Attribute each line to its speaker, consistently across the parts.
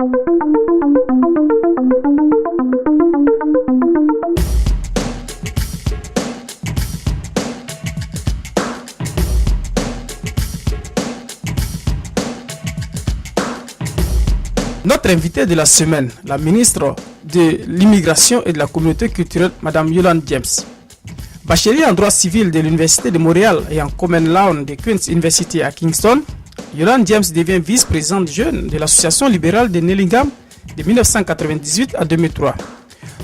Speaker 1: Notre invitée de la semaine, la ministre de l'Immigration et de la Communauté culturelle, Mme Yolande James. Bachelier en droit civil de l'Université de Montréal et en Common Law de Queen's University à Kingston, Yolande James devient vice-présidente jeune de l'Association libérale de Nellingham de 1998 à 2003.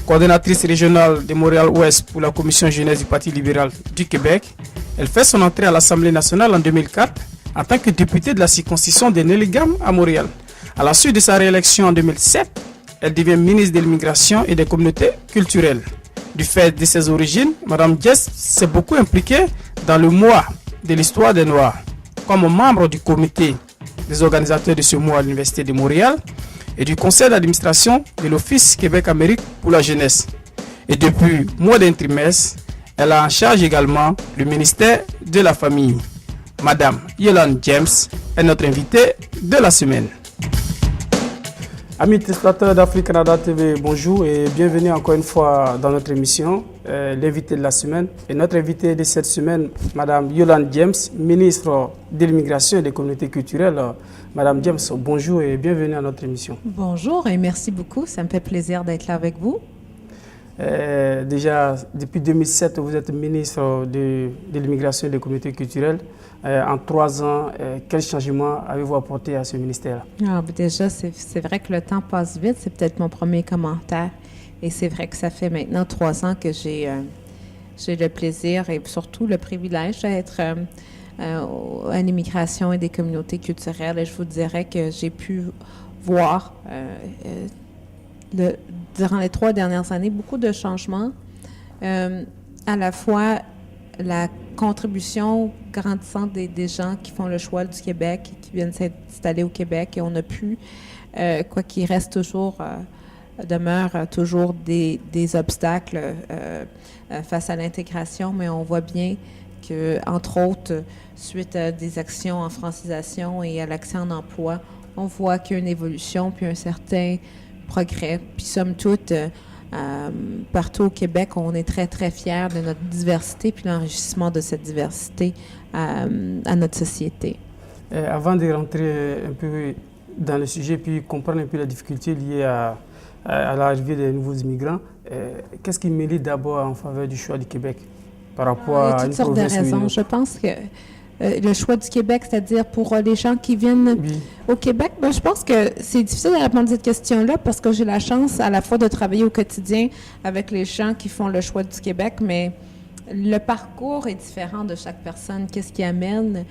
Speaker 1: Coordonnatrice régionale de Montréal-Ouest pour la Commission jeunesse du Parti libéral du Québec, elle fait son entrée à l'Assemblée nationale en 2004 en tant que députée de la circonscription de Nellingham à Montréal. À la suite de sa réélection en 2007, elle devient ministre de l'Immigration et des Communautés culturelles. Du fait de ses origines, Mme James s'est beaucoup impliquée dans le mois de l'histoire des Noirs. Comme membre du comité des organisateurs de ce mois à l'Université de Montréal et du conseil d'administration de l'Office Québec-Amérique pour la jeunesse. Et depuis moins d'un trimestre, elle a en charge également le ministère de la Famille. Mme Yolande James est notre invitée de la semaine. Amis téléspectateurs d'Afrique Canada TV, bonjour et bienvenue encore une fois dans notre émission, l'invité de la semaine. Et notre invité de cette semaine, Mme Yolande James, ministre de l'Immigration et des Communautés culturelles. Mme James, bonjour et bienvenue à notre émission.
Speaker 2: Bonjour et merci beaucoup, ça me fait plaisir d'être là avec vous.
Speaker 1: Déjà, depuis 2007, vous êtes ministre de l'Immigration et des Communautés culturelles. En 3 ans, quel changement avez-vous apporté à ce ministère?
Speaker 2: Déjà, c'est vrai que le temps passe vite. C'est peut-être mon premier commentaire. Et c'est vrai que ça fait maintenant 3 ans que j'ai le plaisir et surtout le privilège d'être à l'immigration et des communautés culturelles. Et je vous dirais que j'ai pu voir durant les 3 dernières années beaucoup de changements. À la fois la contribution grandissante des gens qui font le choix du Québec, qui viennent s'installer au Québec, et on a pu, quoi qu'il reste toujours, demeure toujours des obstacles face à l'intégration, mais on voit bien que, entre autres, suite à des actions en francisation et à l'accès en emploi, on voit qu'il y a une évolution puis un certain progrès. Puis somme toute, partout au Québec, on est très, très fiers de notre diversité puis l'enrichissement de cette diversité à notre société.
Speaker 1: Avant de rentrer un peu dans le sujet puis comprendre un peu la difficulté liée à l'arrivée des nouveaux immigrants, qu'est-ce qui milite d'abord en faveur du choix du Québec par rapport à une province? Il y a toutes sortes de raisons.
Speaker 2: Je pense que le choix du Québec, c'est-à-dire pour les gens qui viennent au Québec, je pense que c'est difficile de répondre à cette question-là parce que j'ai la chance à la fois de travailler au quotidien avec les gens qui font le choix du Québec, mais le parcours est différent de chaque personne. Qu'est-ce qui amène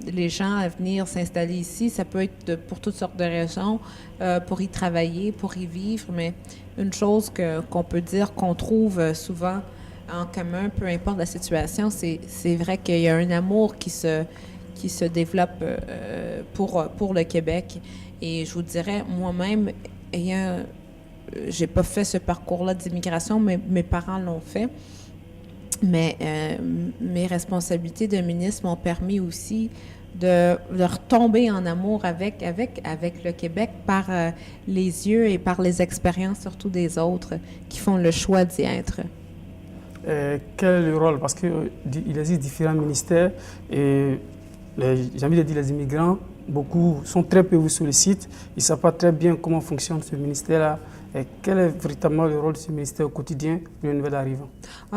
Speaker 2: les gens à venir s'installer ici? Ça peut être pour toutes sortes de raisons, pour y travailler, pour y vivre, mais une chose qu'on peut dire qu'on trouve souvent en commun, peu importe la situation, c'est vrai qu'il y a un amour qui se développe pour le Québec. Et je vous dirais, moi-même, j'ai pas fait ce parcours-là d'immigration, mais mes parents l'ont fait. Mais mes responsabilités de ministre m'ont permis aussi de retomber en amour avec le Québec par les yeux et par les expériences surtout des autres qui font le choix d'y être.
Speaker 1: Quel est le rôle? Parce qu'il existe différents ministères et j'ai envie de dire les immigrants, beaucoup sont très peu sur le site, ils ne savent pas très bien comment fonctionne ce ministère-là. Et quel est véritablement le rôle de ce ministère au quotidien pour les nouvel arrivants?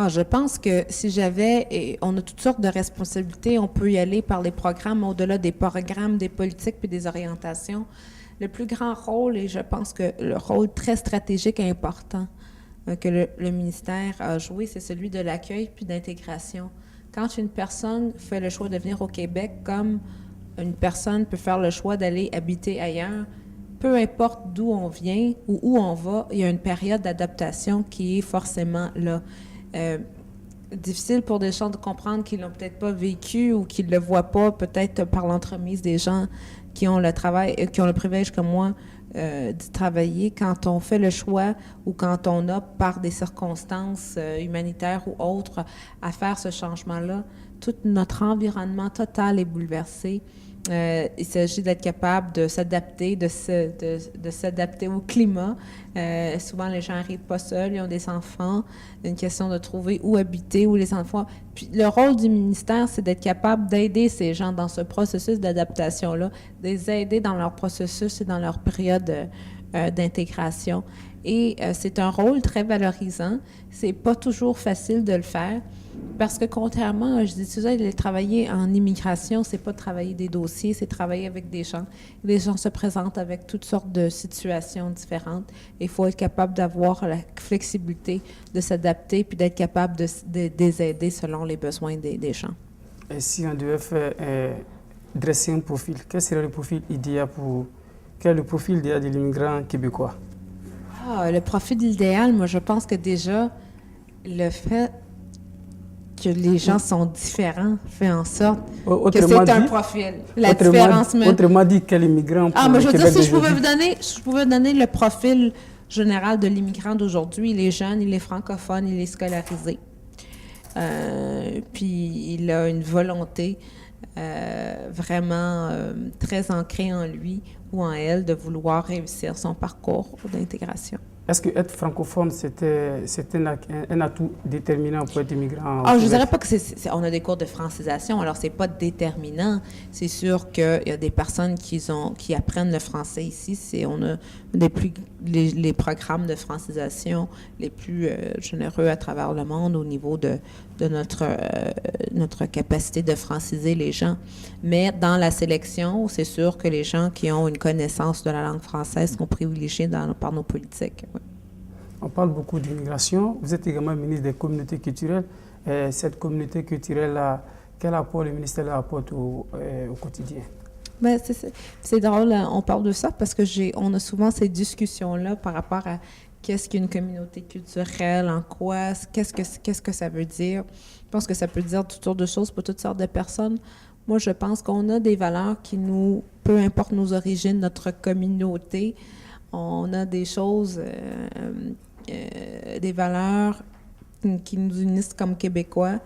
Speaker 2: Je pense que si on a toutes sortes de responsabilités, on peut y aller par les programmes, au-delà des programmes, des politiques puis des orientations. Le plus grand rôle, et je pense que le rôle très stratégique et important que le ministère a joué, c'est celui de l'accueil puis d'intégration. Quand une personne fait le choix de venir au Québec, comme une personne peut faire le choix d'aller habiter ailleurs, peu importe d'où on vient ou où on va, il y a une période d'adaptation qui est forcément là. Difficile pour des gens de comprendre qu'ils l'ont peut-être pas vécu ou qu'ils le voient pas, peut-être par l'entremise des gens qui ont le travail, qui ont le privilège comme moi d'y travailler. Quand on fait le choix ou quand on a, par des circonstances humanitaires ou autres, à faire ce changement-là, tout notre environnement total est bouleversé. Il s'agit d'être capable de s'adapter, de s'adapter au climat. Souvent, les gens n'arrivent pas seuls, ils ont des enfants. C'est une question de trouver où habiter, où les enfants... Puis le rôle du ministère, c'est d'être capable d'aider ces gens dans ce processus d'adaptation-là, de les aider dans leur processus et dans leur période d'intégration. Et c'est un rôle très valorisant. C'est pas toujours facile de le faire. Parce que contrairement, je dis toujours, travailler en immigration, c'est pas travailler des dossiers, c'est travailler avec des gens. Les gens se présentent avec toutes sortes de situations différentes. Il faut être capable d'avoir la flexibilité de s'adapter puis d'être capable de les aider selon les besoins des gens.
Speaker 1: Et si on devait faire dresser un profil, quel serait le profil idéal quel est le profil idéal de l'immigrant québécois?
Speaker 2: Le profil idéal, moi, je pense que déjà, le fait que les gens sont différents fait en sorte que c'est un profil. La différence même.
Speaker 1: Autrement dit, quel immigrant pour
Speaker 2: mais je veux dire, si
Speaker 1: je
Speaker 2: pouvais donner le profil général de l'immigrant d'aujourd'hui, il est jeune, il est francophone, il est scolarisé. Puis il a une volonté vraiment très ancrée en lui ou en elle de vouloir réussir son parcours d'intégration.
Speaker 1: Est-ce que être francophone, c'est un atout déterminant pour être immigrant?
Speaker 2: Je ne dirais pas que on a des cours de francisation, alors c'est pas déterminant. C'est sûr qu'il y a des personnes qui apprennent le français ici. On a les programmes de francisation les plus généreux à travers le monde au niveau de notre capacité de franciser les gens. Mais dans la sélection, c'est sûr que les gens qui ont une connaissance de la langue française sont privilégiés par nos politiques. Oui.
Speaker 1: On parle beaucoup d'immigration. Vous êtes également ministre des communautés culturelles. Cette communauté culturelle-là, quel apport le ministère apporte au quotidien?
Speaker 2: Ben, c'est drôle, on parle de ça parce que on a souvent ces discussions-là par rapport à qu'est-ce qu'une communauté culturelle, en quoi, qu'est-ce que ça veut dire. Je pense que ça peut dire toutes sortes de choses pour toutes sortes de personnes. Moi, je pense qu'on a des valeurs qui peu importe nos origines, notre communauté, on a des choses, des valeurs qui nous unissent comme Québécois.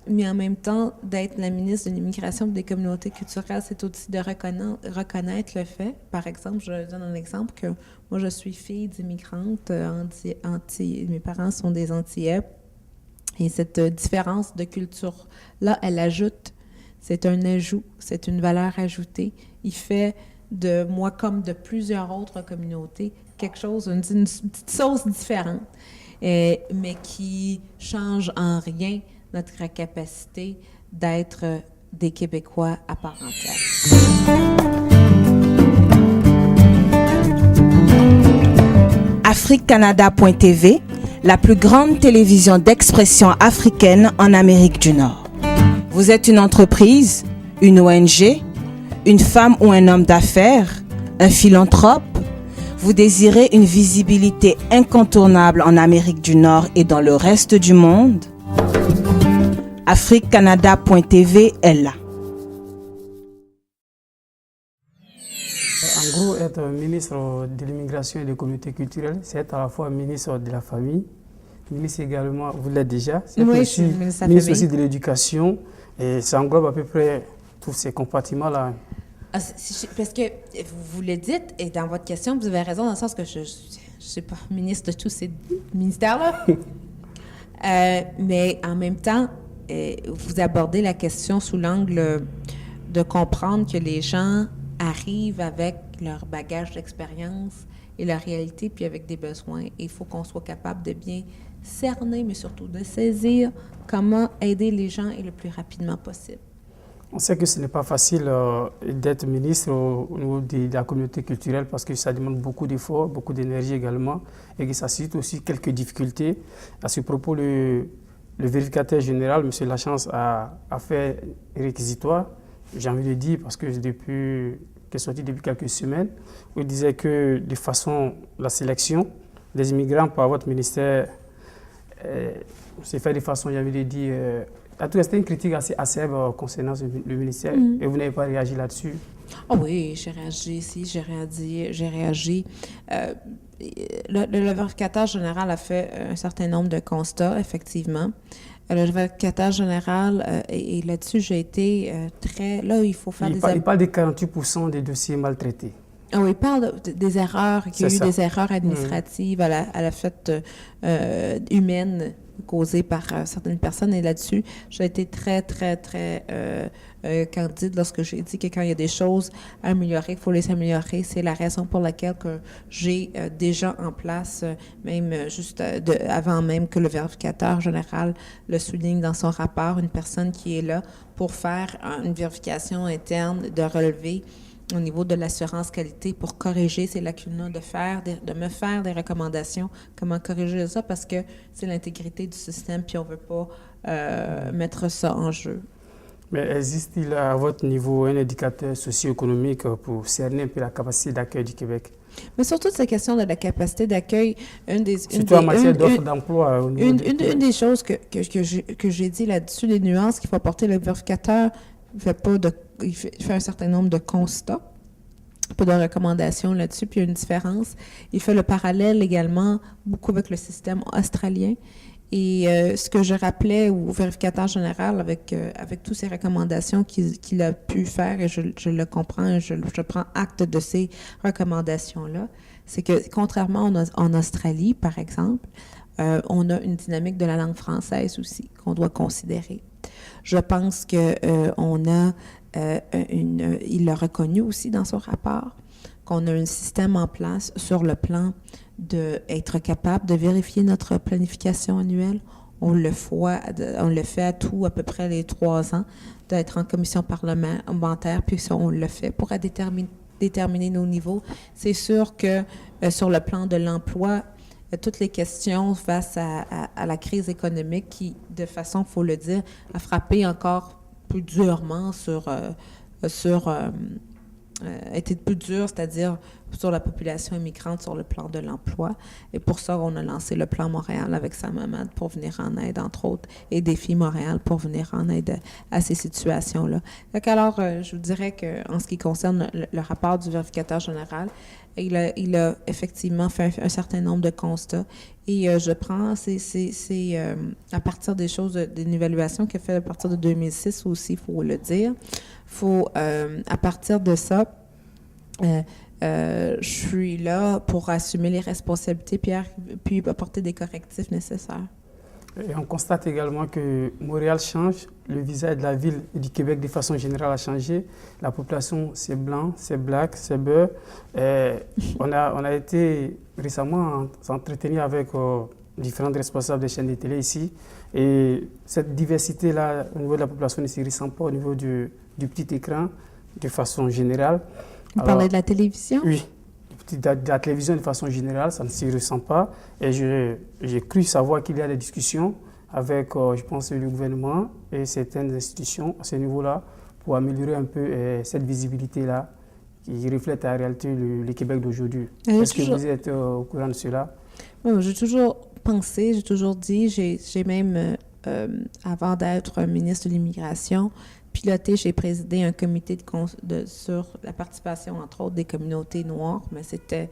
Speaker 2: Mais en même temps, d'être la ministre de l'Immigration et des communautés culturelles, c'est aussi de reconnaître le fait. Par exemple, je donne un exemple que moi, je suis fille d'immigrante, mes parents sont des Antillais. Et cette différence de culture-là, elle ajoute, c'est un ajout, c'est une valeur ajoutée. Il fait de moi, comme de plusieurs autres communautés, quelque chose, une petite sauce différente, mais qui change en rien notre capacité d'être des Québécois à part entière.
Speaker 3: AfriqueCanada.tv, la plus grande télévision d'expression africaine en Amérique du Nord. Vous êtes une entreprise, une ONG, une femme ou un homme d'affaires, un philanthrope? Vous désirez une visibilité incontournable en Amérique du Nord et dans le reste du monde? AfriqueCanada.tv est là.
Speaker 1: En gros, être ministre de l'immigration et des communautés culturelles, c'est être à la fois ministre de la famille, ministre également, vous l'êtes déjà, c'est aussi ministre aussi de l'éducation, et ça englobe à peu près tous ces compartiments-là.
Speaker 2: Parce que vous le dites, et dans votre question, vous avez raison dans le sens que je ne suis pas ministre de tous ces ministères-là. Mais en même temps, vous abordez la question sous l'angle de comprendre que les gens arrivent avec leur bagage d'expérience et leur réalité, puis avec des besoins. Et il faut qu'on soit capable de bien cerner, mais surtout de saisir comment aider les gens et le plus rapidement possible.
Speaker 1: On sait que ce n'est pas facile d'être ministre au niveau de la communauté culturelle parce que ça demande beaucoup d'efforts, beaucoup d'énergie également et que ça suscite aussi quelques difficultés. À ce propos, le vérificateur général, M. Lachance, a fait un réquisitoire, j'ai envie de dire, parce que qui est sorti depuis quelques semaines, où il disait que de façon, la sélection des immigrants par votre ministère s'est fait de façon, j'ai envie de dire, c'était une critique assez acerbe concernant le ministère et vous n'avez pas réagi là-dessus?
Speaker 2: Oh oui, j'ai réagi, j'ai réagi. Le vérificateur général a fait un certain nombre de constats, effectivement. Le vérificateur général, et là-dessus, j'ai été très... Là, il faut faire
Speaker 1: Il parle de 48% des dossiers maltraités.
Speaker 2: Ah oui, il parle des erreurs, qu'il y a eu des erreurs administratives à la fête humaine causée par certaines personnes. Et là-dessus, j'ai été très, très, très candide lorsque j'ai dit que quand il y a des choses à améliorer, il faut les améliorer. C'est la raison pour laquelle que j'ai déjà en place, même juste avant même que le vérificateur général le souligne dans son rapport, une personne qui est là pour faire une vérification interne de relevé au niveau de l'assurance qualité pour corriger ces lacunes-là, de me faire des recommandations, comment corriger ça, parce que c'est l'intégrité du système, puis on ne veut pas mettre ça en jeu.
Speaker 1: Mais existe-t-il à votre niveau un indicateur socio-économique pour cerner un peu la capacité d'accueil du Québec?
Speaker 2: Mais surtout, cette question de la capacité d'accueil,
Speaker 1: surtout en matière d'offres d'emploi.
Speaker 2: Une des choses que j'ai dit là-dessus, les nuances qu'il faut apporter, le vérificateur il fait un certain nombre de constats, pas de recommandations là-dessus, puis il y a une différence. Il fait le parallèle également beaucoup avec le système australien. Et ce que je rappelais au vérificateur général avec toutes ces recommandations qu'il a pu faire, et je le comprends, et je prends acte de ces recommandations-là, c'est que contrairement en Australie, par exemple, on a une dynamique de la langue française aussi qu'on doit considérer. Je pense que il l'a reconnu aussi dans son rapport, qu'on a un système en place sur le plan d'être capable de vérifier notre planification annuelle. On le fait à peu près les 3 ans, d'être en commission parlementaire, puis ça, on le fait pour déterminer nos niveaux. C'est sûr que sur le plan de l'emploi, toutes les questions face à la crise économique qui, de façon, il faut le dire, a frappé encore plus durement été plus dur, c'est-à-dire sur la population immigrante sur le plan de l'emploi. Et pour ça, on a lancé le plan Montréal avec Sam Hamad pour venir en aide, entre autres, et Défi Montréal pour venir en aide à ces situations-là. Donc, alors, je vous dirais qu'en ce qui concerne le rapport du vérificateur général, il a effectivement fait un certain nombre de constats. Et je prends, c'est à partir des choses, d'une évaluation qu'il a fait à partir de 2006 aussi, il faut le dire. À partir de ça, je suis là pour assumer les responsabilités puis apporter des correctifs nécessaires.
Speaker 1: Et on constate également que Montréal change, le visage de la ville et du Québec de façon générale a changé. La population, c'est blanc, c'est black, c'est beurre. On a été récemment s'entretenir avec différents responsables des chaînes de télé ici. Et cette diversité-là, au niveau de la population, ne se ressent pas au niveau du petit écran de façon générale.
Speaker 2: Vous parlez de la télévision?
Speaker 1: Oui. De la télévision de façon générale, ça ne s'y ressent pas. Et j'ai cru savoir qu'il y a des discussions avec, je pense, le gouvernement et certaines institutions à ce niveau-là pour améliorer un peu cette visibilité-là qui reflète la réalité le Québec d'aujourd'hui. Est-ce que vous êtes au courant de cela?
Speaker 2: Oui, j'ai toujours pensé, j'ai toujours dit, j'ai même, avant d'être ministre de l'Immigration, piloté, j'ai présidé un comité sur la participation, entre autres, des communautés noires, mais c'était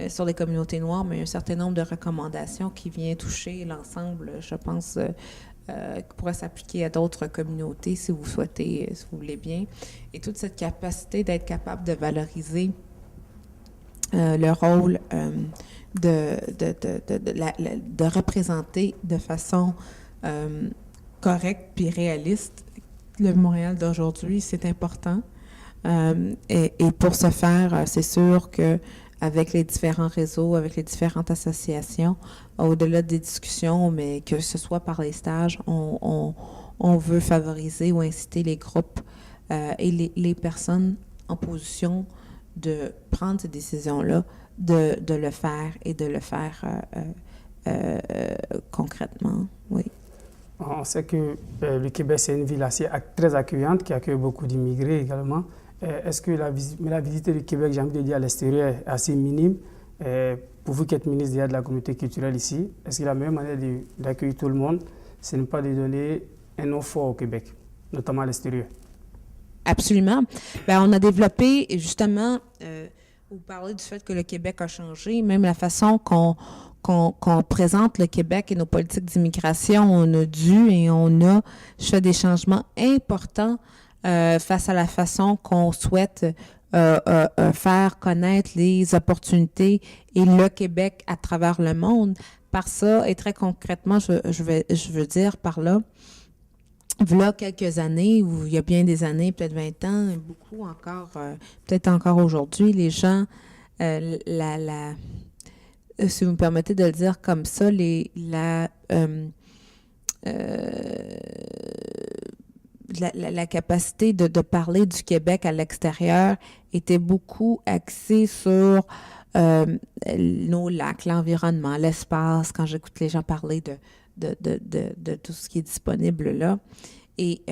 Speaker 2: sur les communautés noires, mais il y a un certain nombre de recommandations qui viennent toucher l'ensemble, je pense, qui pourrait s'appliquer à d'autres communautés si vous souhaitez, si vous voulez bien. Et toute cette capacité d'être capable de valoriser le rôle de représenter de façon correcte puis réaliste le Montréal d'aujourd'hui, c'est important. Et pour ce faire, c'est sûr qu'avec les différents réseaux, avec les différentes associations, au-delà des discussions, mais que ce soit par les stages, on veut favoriser ou inciter les groupes et les personnes en position de prendre ces décisions-là, de le faire et de le faire concrètement, oui.
Speaker 1: On sait que le Québec, c'est une ville très accueillante qui accueille beaucoup d'immigrés également. Est-ce que la visibilité du Québec, j'ai envie de dire, à l'extérieur est assez minime? Pour vous qui êtes ministre de la communauté culturelle ici, est-ce que la meilleure manière d'accueillir tout le monde, ce n'est pas de donner un nom fort au Québec, notamment à l'extérieur?
Speaker 2: Absolument. Bien, on a développé, justement, vous parlez du fait que le Québec a changé, même la façon qu'on qu'on présente le Québec et nos politiques d'immigration, on a dû et on a fait des changements importants face à la façon qu'on souhaite faire connaître les opportunités et le Québec à travers le monde. Par ça, et très concrètement, je veux dire par là, voilà quelques années, ou il y a bien des années, peut-être 20 ans, beaucoup encore, peut-être encore aujourd'hui, les gens, si vous me permettez de le dire comme ça, la capacité de parler du Québec à l'extérieur était beaucoup axée sur nos lacs, l'environnement, l'espace, quand j'écoute les gens parler de tout ce qui est disponible là. Et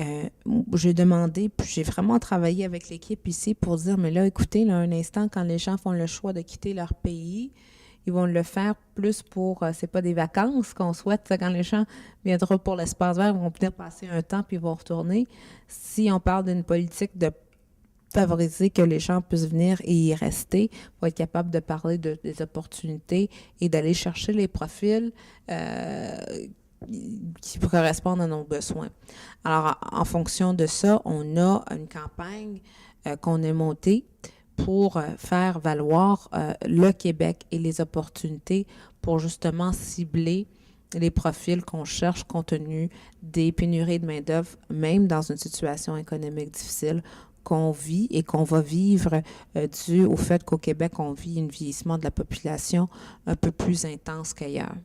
Speaker 2: j'ai demandé, puis j'ai vraiment travaillé avec l'équipe ici pour dire, mais là, écoutez, là, un instant, quand les gens font le choix de quitter leur pays, ils vont le faire plus pour, c'est pas des vacances qu'on souhaite, quand les gens viendront pour l'espace vert, ils vont venir passer un temps puis ils vont retourner. Si on parle d'une politique de favoriser que les gens puissent venir et y rester, faut être capable de parler des opportunités et d'aller chercher les profils qui correspondent à nos besoins. Alors, en fonction de ça, on a une campagne qu'on a montée pour faire valoir le Québec et les opportunités pour justement cibler les profils qu'on cherche compte tenu des pénuries de main-d'œuvre, même dans une situation économique difficile qu'on vit et qu'on va vivre dû au fait qu'au Québec, on vit un vieillissement de la population un peu plus intense qu'ailleurs.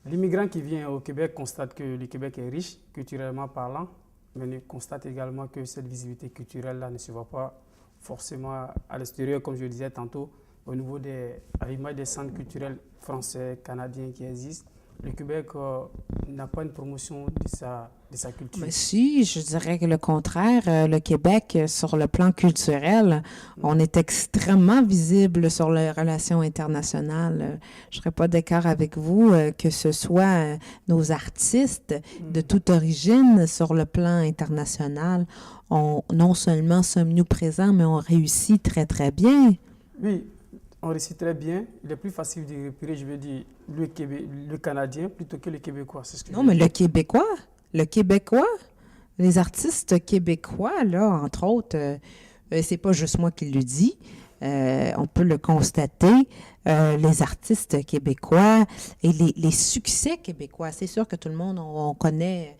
Speaker 1: L'immigrant qui vient au Québec constate que le Québec est riche, culturellement parlant, mais il constate également que cette visibilité culturelle-là ne se voit pas forcément à l'extérieur, comme je le disais tantôt, au niveau à l'image des centres culturels français, canadiens qui existent. Le Québec n'a pas une promotion de sa culture.
Speaker 2: Mais si, je dirais que le contraire. Le Québec, sur le plan culturel, on est extrêmement visible sur les relations internationales. Je ne serais pas d'accord avec vous que ce soit nos artistes de toute origine sur le plan international. Non seulement sommes-nous présents, mais on réussit très, très bien.
Speaker 1: Oui. On réussit très bien. Il est plus facile de repérer, je veux dire, le Canadien plutôt que le Québécois. C'est ce que
Speaker 2: non, mais le Québécois, les artistes québécois, là, entre autres, c'est pas juste moi qui le dis, on peut le constater, les artistes québécois et les succès québécois. C'est sûr que tout le monde, on connaît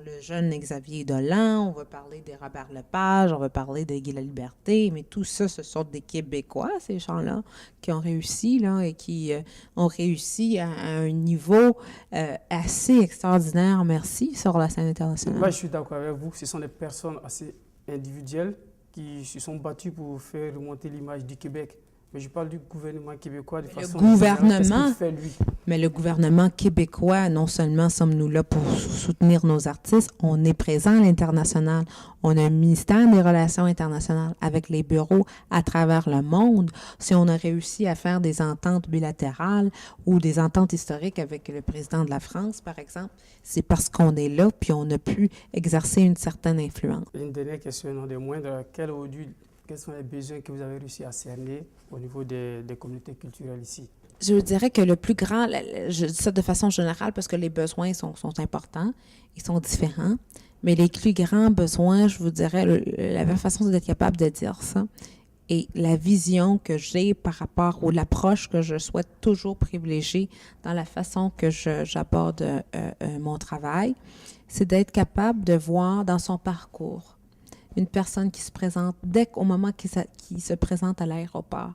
Speaker 2: le jeune Xavier Dolan, on va parler de Robert Lepage, on va parler de Guy Laliberté, mais tout ça, ce sont des Québécois, ces gens-là, qui ont réussi, là, et qui ont réussi à un niveau assez extraordinaire, merci, sur la scène internationale.
Speaker 1: Moi, je suis d'accord avec vous. Ce sont des personnes assez individuelles qui se sont battues pour faire remonter l'image du Québec. Mais je parle du gouvernement québécois de façon générale, fait lui.
Speaker 2: Mais le gouvernement québécois, non seulement sommes-nous là pour soutenir nos artistes, on est présent à l'international. On a un ministère des Relations internationales avec les bureaux à travers le monde. Si on a réussi à faire des ententes bilatérales ou des ententes historiques avec le président de la France, par exemple, c'est parce qu'on est là puis on a pu exercer une certaine influence.
Speaker 1: Une dernière question, non des moindres. Quels sont les besoins que vous avez réussi à cerner au niveau des communautés culturelles ici?
Speaker 2: Je dirais que le plus grand, je dis ça de façon générale parce que les besoins sont importants, ils sont différents, mais les plus grands besoins, je vous dirais, la même façon d'être capable de dire ça, et la vision que j'ai par rapport ou l'approche que je souhaite toujours privilégier dans la façon que j'aborde mon travail, c'est d'être capable de voir dans son parcours une personne qui se présente, dès qu'au moment qu'il se présente à l'aéroport,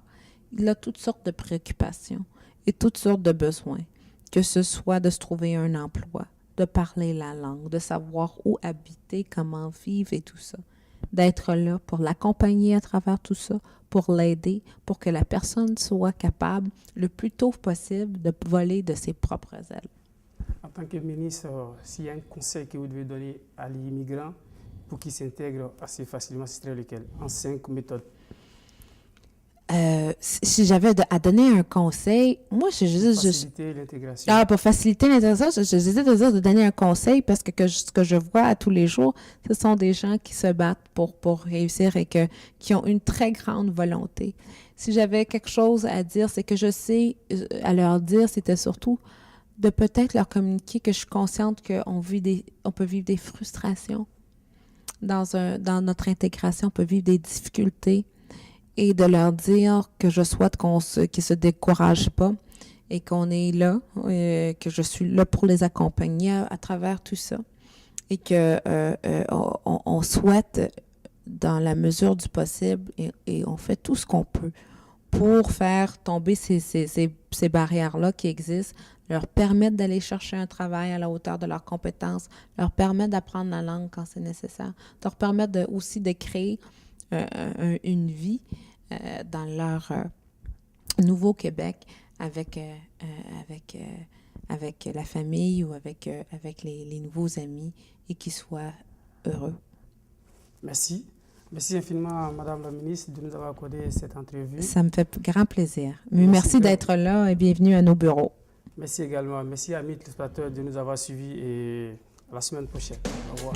Speaker 2: il a toutes sortes de préoccupations et toutes sortes de besoins, que ce soit de se trouver un emploi, de parler la langue, de savoir où habiter, comment vivre et tout ça. D'être là pour l'accompagner à travers tout ça, pour l'aider, pour que la personne soit capable, le plus tôt possible, de voler de ses propres ailes.
Speaker 1: En tant que ministre, s'il y a un conseil que vous devez donner à l'immigrant pour qu'il s'intègre assez facilement, ce serait lequel? En 5 méthodes.
Speaker 2: Si j'avais à donner un conseil, moi,
Speaker 1: pour faciliter l'intégration.
Speaker 2: Pour faciliter l'intégration, j'hésite à dire de donner un conseil parce que ce que je vois à tous les jours, ce sont des gens qui se battent pour réussir et qui ont une très grande volonté. si j'avais quelque chose à dire, c'est que je sais à leur dire, c'était surtout de peut-être leur communiquer que je suis consciente qu'on peut vivre des frustrations dans notre intégration, on peut vivre des difficultés et de leur dire que je souhaite qu'ils se découragent pas et qu'on est là, que je suis là pour les accompagner à travers tout ça et que on souhaite dans la mesure du possible et on fait tout ce qu'on peut pour faire tomber ces barrières-là qui existent, leur permettre d'aller chercher un travail à la hauteur de leurs compétences, leur permettre d'apprendre la langue quand c'est nécessaire, leur permettre aussi de créer une vie dans leur nouveau Québec avec la famille ou avec les nouveaux amis et qu'ils soient heureux.
Speaker 1: Merci. Merci infiniment, Madame la ministre, de nous avoir accordé cette entrevue.
Speaker 2: Ça me fait grand plaisir. Merci d'être là et bienvenue à nos bureaux.
Speaker 1: Merci également. Merci, amis téléspectateurs, de nous avoir suivis et à la semaine prochaine. Au revoir.